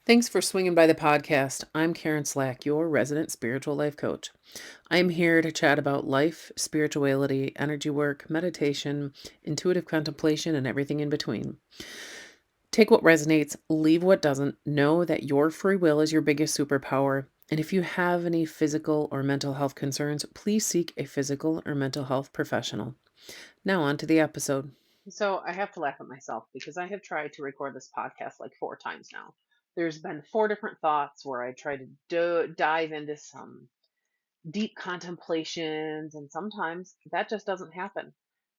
Thanks for swinging by the podcast. I'm Karen Slack, your resident spiritual life coach. I'm here to chat about life, spirituality, energy work, meditation, intuitive contemplation, and everything in between. Take what resonates, leave what doesn't. Know that your free will is your biggest superpower. And if you have any physical or mental health concerns, please seek a physical or mental health professional. Now, on to the episode. So, I have to laugh at myself because I have tried to record this podcast like 4 times now. There's been 4 different thoughts where I try to dive into some deep contemplations, and sometimes that just doesn't happen.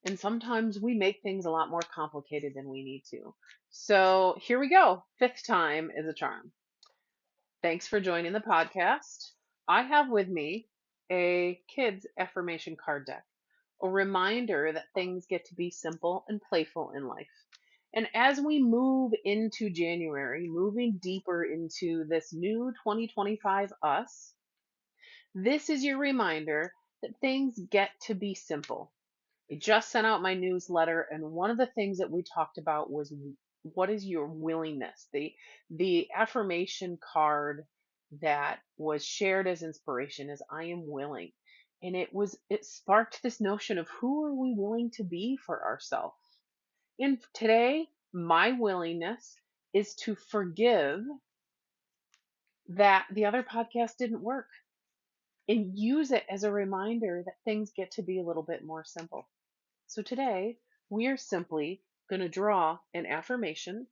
And sometimes we make things a lot more complicated than we need to. So, here we go. Fifth time is a charm. Thanks for joining the podcast. I have with me a kids affirmation card deck, a reminder that things get to be simple and playful in life. And as we move into January, moving deeper into this new 2025 us, this is your reminder that things get to be simple. I just sent out my newsletter, and one of the things that we talked about was what is your willingness? The affirmation card that was shared as inspiration is I am willing. And it sparked this notion of who are we willing to be for ourselves. And today, my willingness is to forgive that the other podcast didn't work and use it as a reminder that things get to be a little bit more simple. So today, we are simply going to draw an affirmation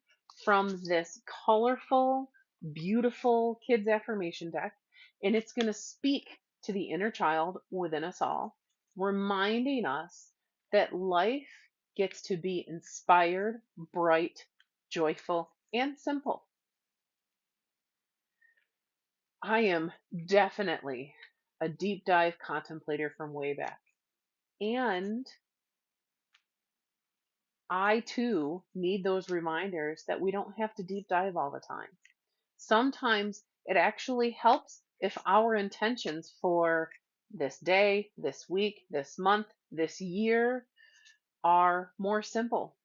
from this colorful, beautiful kids affirmation deck, and it's going to speak to the inner child within us all, reminding us that life gets to be inspired, bright, joyful, and simple. I am definitely a deep dive contemplator from way back. And I too need those reminders that we don't have to deep dive all the time. Sometimes it actually helps if our intentions for this day, this week, this month, this year are more simple.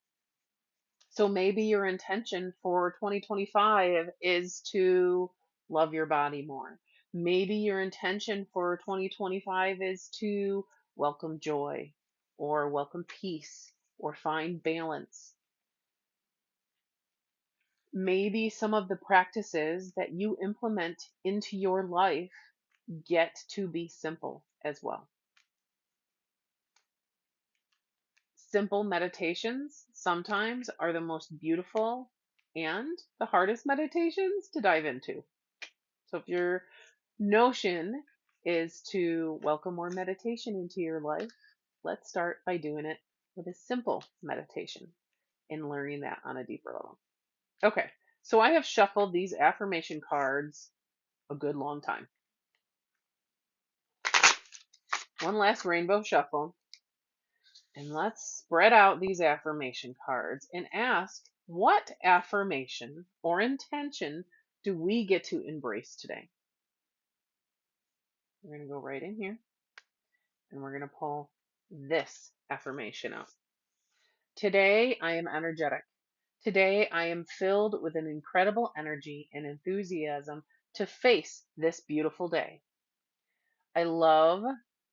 So maybe your intention for 2025 is to love your body more. Maybe your intention for 2025 is to welcome joy or welcome peace or find balance. Maybe some of the practices that you implement into your life get to be simple as well. Simple meditations sometimes are the most beautiful and the hardest meditations to dive into. So if your notion is to welcome more meditation into your life, let's start by doing it with a simple meditation and learning that on a deeper level. Okay, so I have shuffled these affirmation cards a good long time. One last rainbow shuffle. And let's spread out these affirmation cards and ask what affirmation or intention do we get to embrace today? We're going to go right in here and we're going to pull this affirmation out. Today I am energetic. Today I am filled with an incredible energy and enthusiasm to face this beautiful day. I love,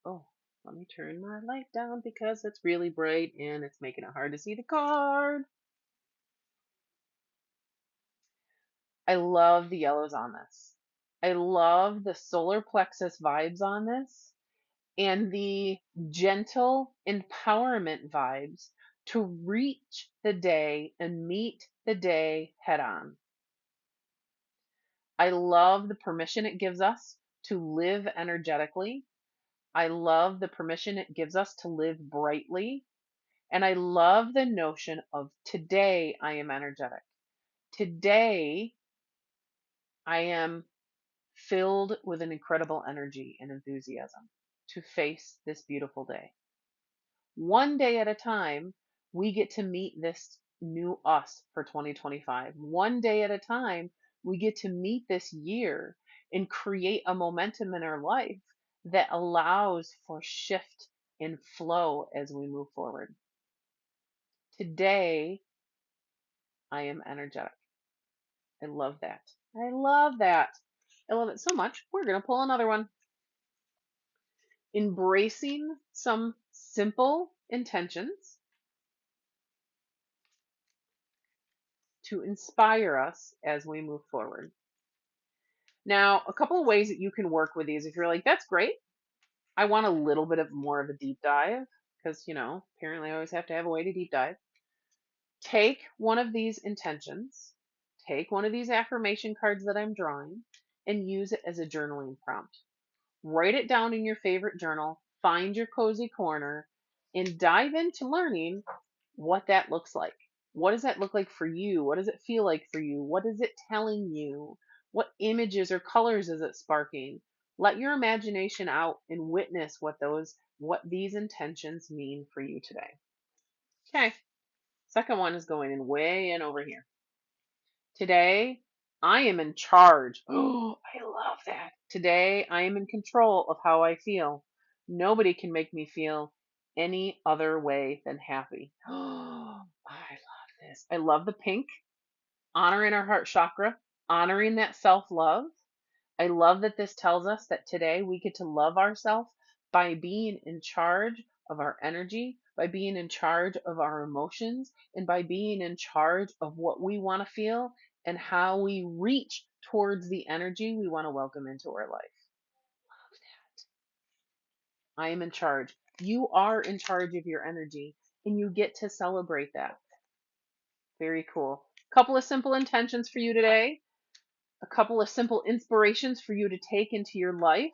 oh, let me turn my light down because it's really bright and it's making it hard to see the card. I love the yellows on this. I love the solar plexus vibes on this and the gentle empowerment vibes to reach the day and meet the day head on. I love the permission it gives us to live energetically. I love the permission it gives us to live brightly. And I love the notion of today I am energetic. Today I am filled with an incredible energy and enthusiasm to face this beautiful day. One day at a time, we get to meet this new us for 2025. One day at a time, we get to meet this year and create a momentum in our life that allows for shift and flow as we move forward. Today, I am energetic. I love that. I love that. I love it so much. We're going to pull another one. Embracing some simple intentions to inspire us as we move forward. Now, a couple of ways that you can work with these if you're like, that's great. I want a little bit of more of a deep dive because, apparently I always have to have a way to deep dive. Take one of these intentions, take one of these affirmation cards that I'm drawing, and use it as a journaling prompt. Write it down in your favorite journal, find your cozy corner, and dive into learning what that looks like. What does that look like for you? What does it feel like for you? What is it telling you? What images or colors is it sparking? Let your imagination out and witness what these intentions mean for you today. Okay. Second one is going in way in over here. Today, I am in charge. Oh, I love that. Today, I am in control of how I feel. Nobody can make me feel any other way than happy. Oh, I love this. I love the pink, honoring our heart chakra, honoring that self love. I love that this tells us that today we get to love ourselves by being in charge of our energy, by being in charge of our emotions, and by being in charge of what we want to feel and how we reach towards the energy we want to welcome into our life. Love that. I am in charge. You are in charge of your energy, and you get to celebrate that. Very cool. Couple of simple intentions for you today. A couple of simple inspirations for you to take into your life.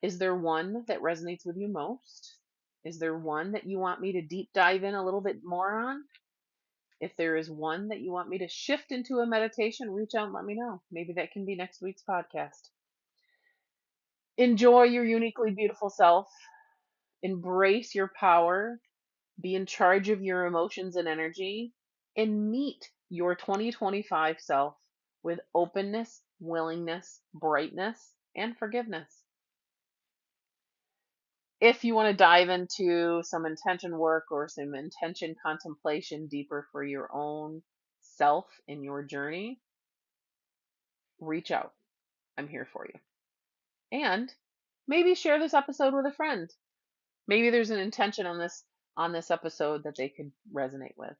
Is there one that resonates with you most? Is there one that you want me to deep dive in a little bit more on? If there is one that you want me to shift into a meditation, reach out and let me know. Maybe that can be next week's podcast. Enjoy your uniquely beautiful self. Embrace your power. Be in charge of your emotions and energy. And meet your 2025 self with openness, willingness, brightness, and forgiveness. If you want to dive into some intention work or some intention contemplation deeper for your own self in your journey, reach out. I'm here for you. And maybe share this episode with a friend. Maybe there's an intention on this episode that they could resonate with.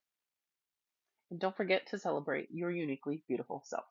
And don't forget to celebrate your uniquely beautiful self.